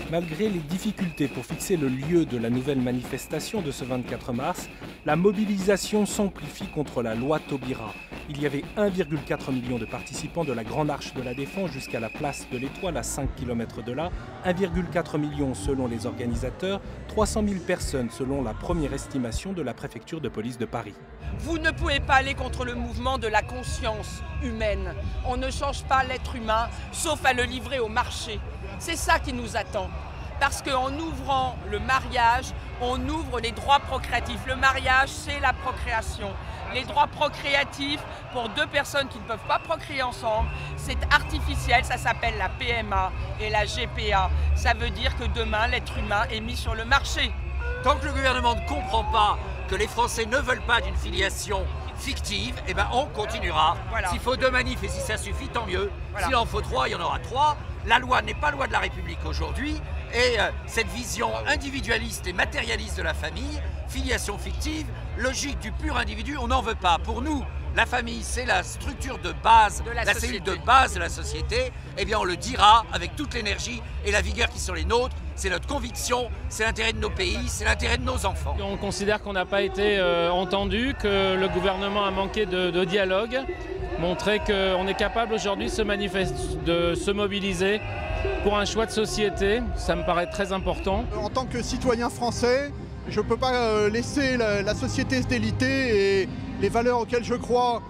Malgré les difficultés pour fixer le lieu de la nouvelle manifestation de ce 24 mars, la mobilisation s'amplifie contre la loi Taubira. Il y avait 1,4 million de participants de la Grande Arche de la Défense jusqu'à la place de l'Étoile à 5 km de là, 1,4 million selon les organisateurs, 300 000 personnes selon la première estimation de la préfecture de police de Paris. Vous ne pouvez pas aller contre le mouvement de la conscience humaine. On ne change pas l'être humain, sauf à le livrer au marché. C'est ça qui nous attend. Parce qu'en ouvrant le mariage, on ouvre les droits procréatifs. Le mariage, c'est la procréation. Les droits procréatifs pour deux personnes qui ne peuvent pas procréer ensemble, c'est artificiel, ça s'appelle la PMA et la GPA. Ça veut dire que demain, l'être humain est mis sur le marché. Tant que le gouvernement ne comprend pas que les Français ne veulent pas d'une filiation fictive, eh ben on continuera. Voilà. S'il faut 2 manifs et si ça suffit, tant mieux. Voilà. S'il en faut 3, il y en aura 3. La loi n'est pas loi de la République aujourd'hui et cette vision individualiste et matérialiste de la famille, filiation fictive, logique du pur individu, on n'en veut pas. Pour nous, la famille, c'est la structure de base, la cellule de base de la société. Eh bien, on le dira avec toute l'énergie et la vigueur qui sont les nôtres. C'est notre conviction, c'est l'intérêt de nos pays, c'est l'intérêt de nos enfants. On considère qu'on n'a pas été entendu, que le gouvernement a manqué de dialogue, montrer qu'on est capable aujourd'hui de se mobiliser pour un choix de société. Ça me paraît très important. En tant que citoyen français, je ne peux pas laisser la société se déliter et les valeurs auxquelles je crois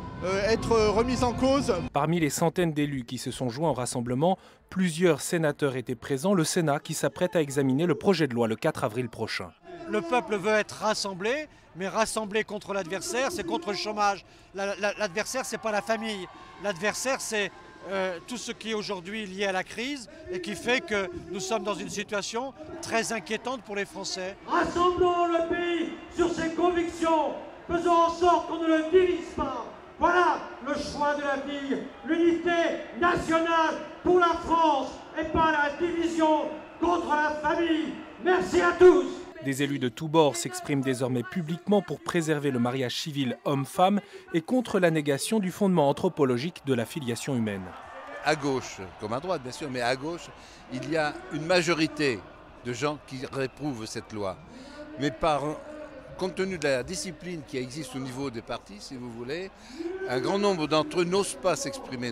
être remises en cause. Parmi les centaines d'élus qui se sont joints au rassemblement, plusieurs sénateurs étaient présents, le Sénat qui s'apprête à examiner le projet de loi le 4 avril prochain. Le peuple veut être rassemblé, mais rassemblé contre l'adversaire, c'est contre le chômage. L'adversaire, c'est pas la famille. L'adversaire, c'est tout ce qui est aujourd'hui lié à la crise et qui fait que nous sommes dans une situation très inquiétante pour les Français. Rassemblons le pays sur ses convictions, faisons en sorte qu'on ne le divise pas. Voilà le choix de l'avenir, l'unité nationale pour la France et pas la division contre la famille. Merci à tous. Des élus de tous bords s'expriment désormais publiquement pour préserver le mariage civil homme-femme et contre la négation du fondement anthropologique de la filiation humaine. À gauche, comme à droite bien sûr, mais à gauche, il y a une majorité de gens qui réprouvent cette loi. Mais compte tenu de la discipline qui existe au niveau des partis, si vous voulez, un grand nombre d'entre eux n'osent pas s'exprimer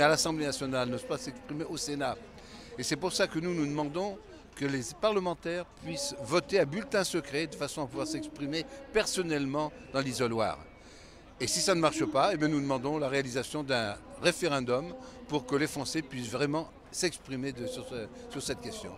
à l'Assemblée nationale, n'osent pas s'exprimer au Sénat. Et c'est pour ça que nous demandons que les parlementaires puissent voter à bulletin secret de façon à pouvoir s'exprimer personnellement dans l'isoloir. Et si ça ne marche pas, eh bien nous demandons la réalisation d'un référendum pour que les Français puissent vraiment s'exprimer sur cette question.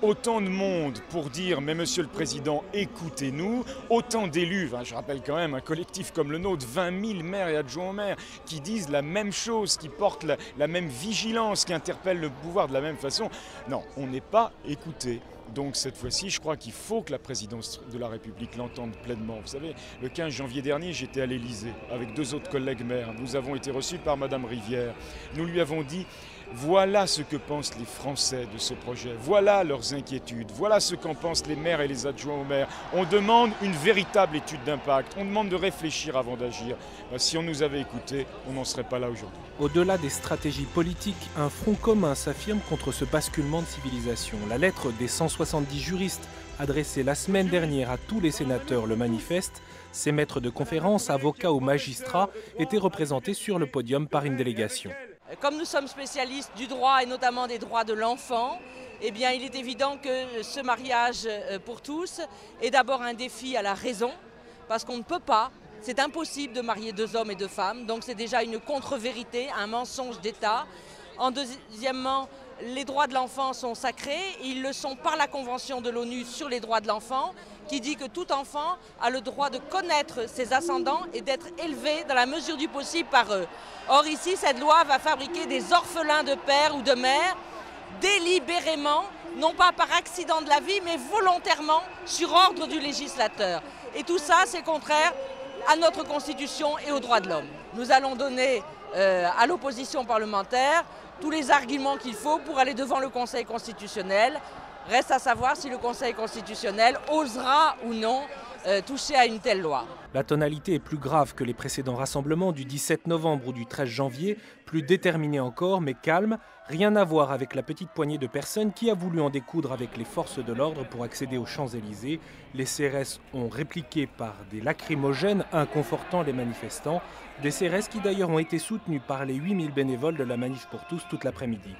Autant de monde pour dire « mais Monsieur le Président, écoutez-nous », autant d'élus, je rappelle quand même un collectif comme le nôtre, 20 000 maires et adjoints au maire, qui disent la même chose, qui portent la même vigilance, qui interpellent le pouvoir de la même façon. Non, on n'est pas écouté. Donc cette fois-ci, je crois qu'il faut que la présidence de la République l'entende pleinement. Vous savez, le 15 janvier dernier, j'étais à l'Élysée avec 2 autres collègues maires. Nous avons été reçus par Madame Rivière. Nous lui avons dit « voilà ce que pensent les Français de ce projet, voilà leurs inquiétudes, voilà ce qu'en pensent les maires et les adjoints aux maires. On demande une véritable étude d'impact, on demande de réfléchir avant d'agir. Si on nous avait écoutés, on n'en serait pas là aujourd'hui. » Au-delà des stratégies politiques, un front commun s'affirme contre ce basculement de civilisation. La lettre des 170 juristes adressée la semaine dernière à tous les sénateurs le manifeste. Ces maîtres de conférences, avocats ou magistrats étaient représentés sur le podium par une délégation. Comme nous sommes spécialistes du droit et notamment des droits de l'enfant, eh bien, il est évident que ce mariage pour tous est d'abord un défi à la raison, parce qu'on ne peut pas, c'est impossible de marier 2 hommes et 2 femmes, donc c'est déjà une contre-vérité, un mensonge d'État. Deuxièmement, les droits de l'enfant sont sacrés, ils le sont par la Convention de l'ONU sur les droits de l'enfant, qui dit que tout enfant a le droit de connaître ses ascendants et d'être élevé dans la mesure du possible par eux. Or ici, cette loi va fabriquer des orphelins de père ou de mère, délibérément, non pas par accident de la vie, mais volontairement sur ordre du législateur. Et tout ça, c'est contraire à notre Constitution et aux droits de l'homme. Nous allons donner à l'opposition parlementaire tous les arguments qu'il faut pour aller devant le Conseil constitutionnel. Reste à savoir si le Conseil constitutionnel osera ou non toucher à une telle loi. La tonalité est plus grave que les précédents rassemblements du 17 novembre ou du 13 janvier, plus déterminée encore mais calme, rien à voir avec la petite poignée de personnes qui a voulu en découdre avec les forces de l'ordre pour accéder aux Champs-Élysées. Les CRS ont répliqué par des lacrymogènes inconfortant les manifestants, des CRS qui d'ailleurs ont été soutenus par les 8000 bénévoles de la Manif pour tous toute l'après-midi.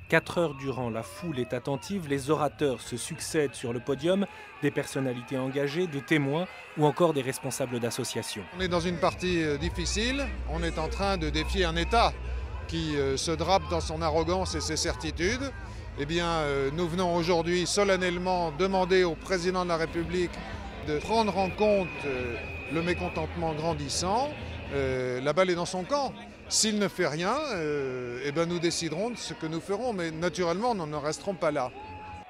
4 heures durant, la foule est attentive, les orateurs se succèdent sur le podium, des personnalités engagées, des témoins ou encore des responsables d'associations. On est dans une partie difficile, on est en train de défier un État qui se drape dans son arrogance et ses certitudes. Eh bien, nous venons aujourd'hui solennellement demander au président de la République de prendre en compte le mécontentement grandissant. La balle est dans son camp. S'il ne fait rien, eh ben nous déciderons de ce que nous ferons, mais naturellement, nous ne resterons pas là.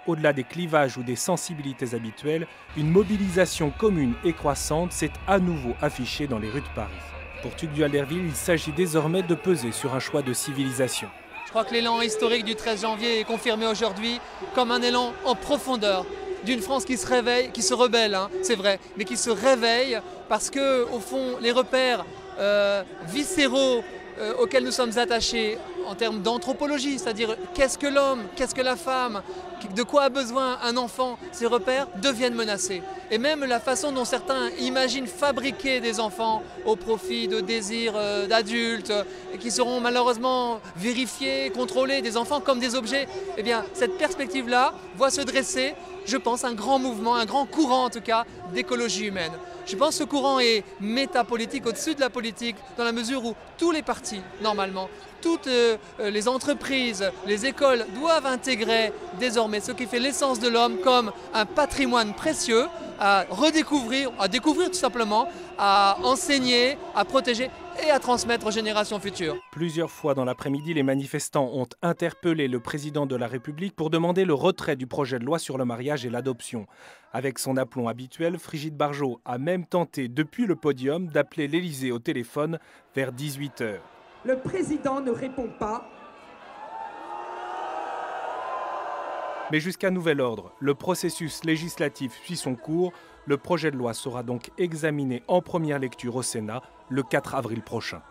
Au-delà des clivages ou des sensibilités habituelles, une mobilisation commune et croissante s'est à nouveau affichée dans les rues de Paris. Pour Tugdual Derville, il s'agit désormais de peser sur un choix de civilisation. Je crois que l'élan historique du 13 janvier est confirmé aujourd'hui comme un élan en profondeur d'une France qui se réveille, qui se rebelle, hein, c'est vrai, mais qui se réveille parce que, au fond, les repères viscéraux auxquels nous sommes attachés en termes d'anthropologie, c'est-à-dire qu'est-ce que l'homme, qu'est-ce que la femme, de quoi a besoin un enfant, ces repères deviennent menacés. Et même la façon dont certains imaginent fabriquer des enfants au profit de désirs d'adultes et qui seront malheureusement vérifiés, contrôlés, des enfants comme des objets, eh bien cette perspective-là voit se dresser, je pense, un grand mouvement, un grand courant en tout cas d'écologie humaine. Je pense que ce courant est métapolitique, au-dessus de la politique, dans la mesure où tous les partis, normalement, toutes les entreprises, les écoles doivent intégrer désormais ce qui fait l'essence de l'homme comme un patrimoine précieux à redécouvrir, à découvrir tout simplement, à enseigner, à protéger et à transmettre aux générations futures. Plusieurs fois dans l'après-midi, les manifestants ont interpellé le président de la République pour demander le retrait du projet de loi sur le mariage et l'adoption. Avec son aplomb habituel, Brigitte Bardot a même tenté depuis le podium d'appeler l'Élysée au téléphone vers 18 h. Le président ne répond pas. Mais jusqu'à nouvel ordre, le processus législatif suit son cours. Le projet de loi sera donc examiné en première lecture au Sénat le 4 avril prochain.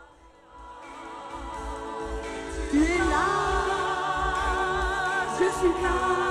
Tu es là, je suis là.